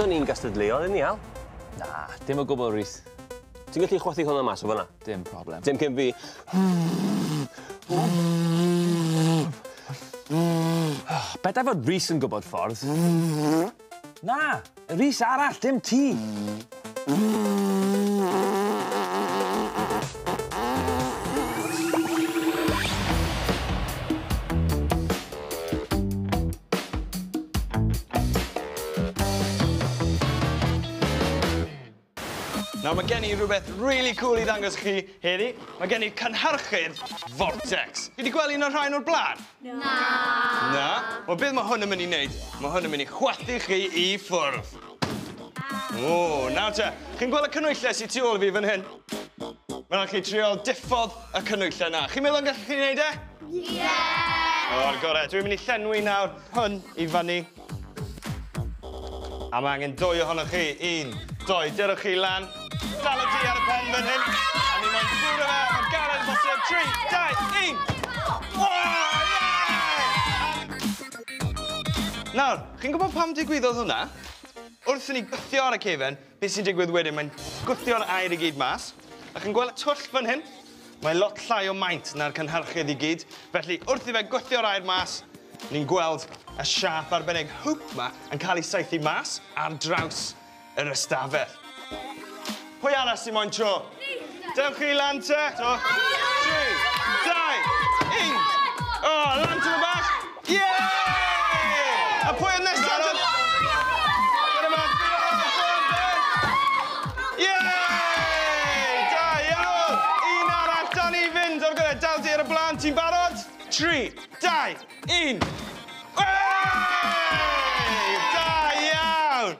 Eto ni'n gystadleuol, yn iawn. Na, dim o gwbl, Rhys. Ti'n gallu chwythu hwnna mas o fanna? Dim problem. Dim cyn fi. Beth fod Rhys yn gwybod ffordd? Na, Rhys arall, dim ti. Nawr, mae gen i rhywbeth really cool i ddangos chi heddi. Mae gen i'r cynhyrchydd Fortecs. Chi wedi gweld un o'r rhain o'r blaen? Na. Na? Wel, beth mae hwn yn mynd i wneud? Mae hwn yn mynd i chwythu chi i ffwrdd. O, nawr te, chi'n gweld y cynwyllau sy'n tu ôl fi fan hyn? Mae'n rhaid chi trio diffodd y cynwyllau na. Chi'n meddwl yn gallu chi wneud e? Ie! O'r gorau, dwi'n mynd i llenwi nawr hwn i fannu. A mae angen 2 ohonoch chi. 1, 2, dirwch chi lan. Dal y di ar y pen fan hyn. A ni moyn bwrw fe o'r galed bosib. 3, 2, 1. Wow, nawr, chi'n gwybod pam digwyddodd hwnna? Wrth i ni gwthio ar y cefen, beth sy'n digwydd wedyn, mae'n gwthio'r air i gyd mas. A chi'n gweld y twll fan hyn? Mae lot llai o maint na'r cynhyrchydd i gyd. Felly, wrth i fe gwthio'r air mas, ni'n gweld y siap arbennig hwp yma yn cael ei saethu mas ar draws yr ystafell. Pwy arall sy'n moyn tro? Dewch chi lan te. 3, 2, 1. O, lan to y bach. Ie! A pwy yn nesaf? Ie! Da iawn! Un arall, da ni fynd. O'r gyda, dal di ar y blaen. Ti'n barod? 3, 2, 1. Da iawn!